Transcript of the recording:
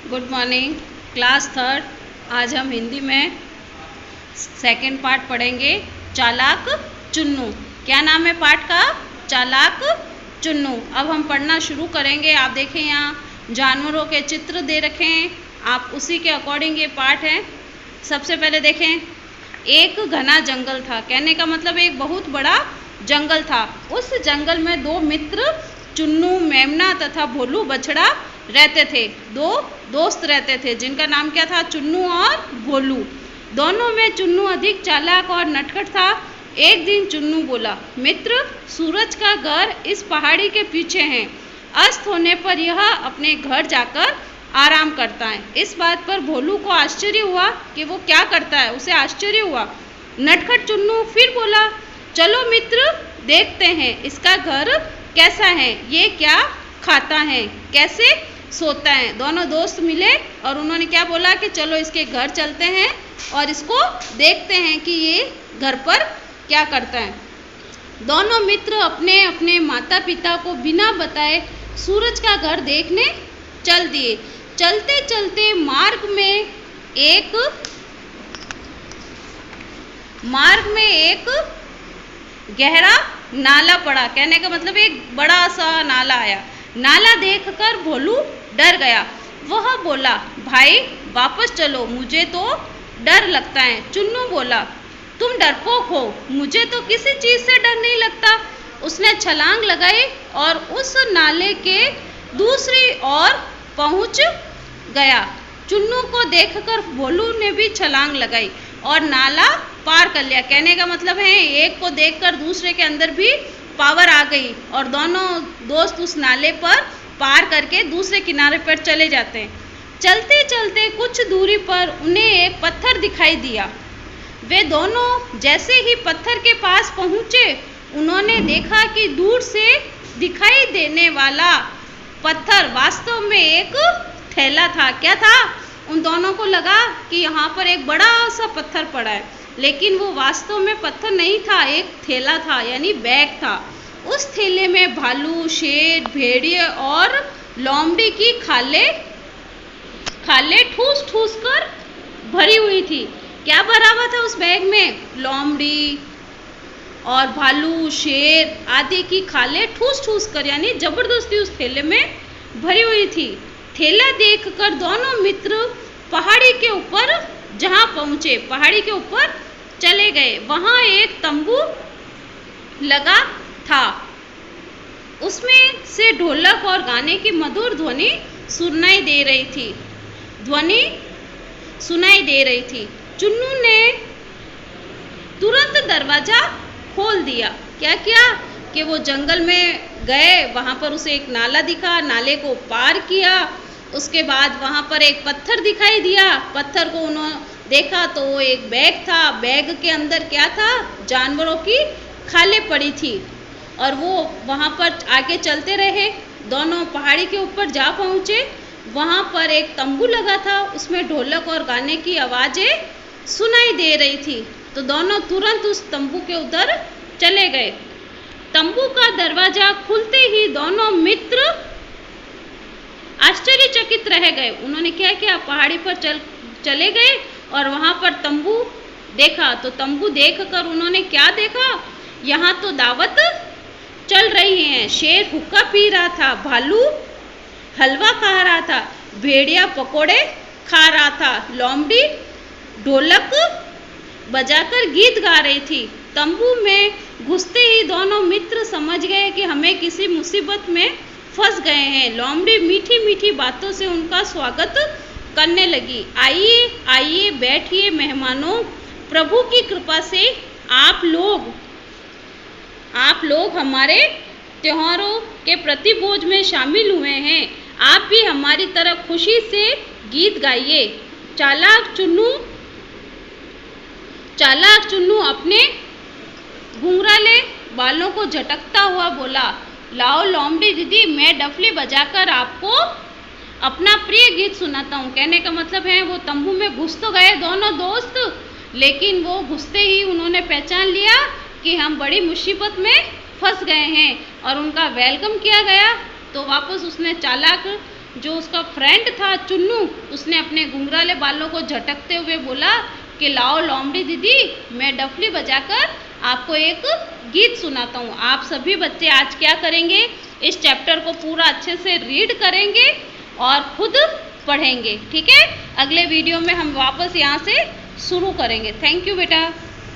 Good morning class third. आज हम हिंदी में सेकंड पार्ट पढ़ेंगे, चालाक चुन्नू। क्या नाम है पाठ का? चालाक चुन्नू। अब हम पढ़ना शुरू करेंगे। आप देखें यहाँ जानवरों के चित्र दे रखे हैं, आप उसी के अकॉर्डिंग ये पाठ है। सबसे पहले देखें, एक घना जंगल था। कहने का मतलब एक बहुत बड़ा जंगल था। उस जंगल में दो मित्र चुन्नू मेमना तथा भोलू बछड़ा रहते थे। दो दोस्त रहते थे जिनका नाम क्या था? चुन्नू और भोलू। दोनों में चुन्नू अधिक चालाक और नटखट था। एक दिन चुन्नू बोला, मित्र, सूरज का घर इस पहाड़ी के पीछे है। अस्त होने पर यह अपने घर जाकर आराम करता है। इस बात पर भोलू को आश्चर्य हुआ कि वो क्या करता है, उसे आश्चर्य हुआ। नटखट चुन्नू फिर बोला, चलो मित्र, देखते हैं इसका घर कैसा है, ये क्या खाता है, कैसे सोता है। दोनों दोस्त मिले और उन्होंने क्या बोला कि चलो इसके घर चलते हैं और इसको देखते हैं कि ये घर पर क्या करता है। दोनों मित्र अपने अपने माता पिता को बिना बताए सूरज का घर देखने चल दिए। चलते चलते मार्ग में एक गहरा नाला पड़ा। कहने का मतलब एक बड़ा सा नाला आया। नाला देखकर भोलू डर गया। वह बोला, भाई वापस चलो, मुझे तो डर लगता है। चुन्नू बोला, तुम डरपोक हो, मुझे तो किसी चीज़ से डर नहीं लगता। उसने छलांग लगाई और उस नाले के दूसरी ओर पहुंच गया। चुन्नू को देखकर भोलू ने भी छलांग लगाई और नाला पार कर लिया। कहने का मतलब है एक को देखकर दूसरे के अंदर भी पावर आ गई और दोनों दोस्त उस नाले पर पार करके दूसरे किनारे पर चले जाते हैं। चलते चलते कुछ दूरी पर उन्हें एक पत्थर दिखाई दिया। वे दोनों जैसे ही पत्थर के पास पहुंचे, उन्होंने देखा कि दूर से दिखाई देने वाला पत्थर वास्तव में एक थैला था। क्या था? उन दोनों को लगा कि यहाँ पर एक बड़ा सा पत्थर पड़ा है, लेकिन वो वास्तव में पत्थर नहीं था, एक थैला था, यानी बैग था। उस थैले में भालू, शेर, भेड़िए और लोमड़ी की खाले ठूस ठूस कर भरी हुई थी। क्या भरा हुआ था उस बैग में? लोमड़ी और भालू, शेर आदि की खाले ठूस ठूस कर, यानी जबरदस्ती उस थैले में भरी हुई थी। थैला देखकर दोनों मित्र पहाड़ी के ऊपर जहाँ पहुँचे, पहाड़ी के ऊपर चले गए। वहाँ एक तंबू लगा था। उसमें से ढोलक और गाने की मधुर ध्वनि सुनाई दे रही थी। चुन्नू ने तुरंत दरवाजा खोल दिया। क्या किया कि वो जंगल में गए, वहाँ पर उसे एक नाला दिखा, नाले को पार किया। उसके बाद वहाँ पर एक पत्थर दिखाई दिया। पत्थर को उन्होंने देखा तो वो एक बैग था। बैग के अंदर क्या था? जानवरों की खालें पड़ी थी। और वो वहाँ पर आगे चलते रहे। दोनों पहाड़ी के ऊपर जा पहुँचे। वहाँ पर एक तंबू लगा था, उसमें ढोलक और गाने की आवाज़ें सुनाई दे रही थी। तो दोनों तुरंत उस तंबू के उधर चले गए। तंबू का दरवाज़ा खुलते ही दोनों मित्र आश्चर्यचकित रह गए। उन्होंने क्या किया? पहाड़ी पर चले गए और वहाँ पर तंबू देखा। तो तंबू देखकर उन्होंने क्या देखा? यहाँ तो दावत चल रही है। शेर हुक्का पी रहा था, भालू हलवा खा रहा था, भेड़िया पकोड़े खा रहा था, लोमड़ी ढोलक बजाकर गीत गा रही थी। तंबू में घुसते ही दोनों मित्र समझ गए कि हमें किसी मुसीबत में फंस गए हैं। लोमड़ी मीठी मीठी बातों से उनका स्वागत करने लगी। आइए आइए, बैठिए मेहमानों, प्रभु की कृपा से आप लोग हमारे त्योहारों के प्रतिभोज में शामिल हुए हैं। आप भी हमारी तरह खुशी से गीत गाइए। चालाक चुन्नू अपने घुंघराले बालों को झटकता हुआ बोला, लाओ लोमड़ी दीदी, मैं डफली बजाकर आपको अपना प्रिय गीत सुनाता हूँ। कहने का मतलब है वो तंबू में घुस तो गए दोनों दोस्त, लेकिन वो घुसते ही उन्होंने पहचान लिया कि हम बड़ी मुसीबत में फंस गए हैं और उनका वेलकम किया गया। तो वापस उसने चालाक जो उसका फ्रेंड था चुन्नू, उसने अपने घुंघराले बालों को झटकते हुए बोला कि लाओ लोमड़ी दीदी, मैं डफली बजाकर आपको एक गीत सुनाता हूँ। आप सभी बच्चे आज क्या करेंगे, इस चैप्टर को पूरा अच्छे से रीड करेंगे और खुद पढ़ेंगे, ठीक है। अगले वीडियो में हम वापस यहाँ से शुरू करेंगे। थैंक यू बेटा।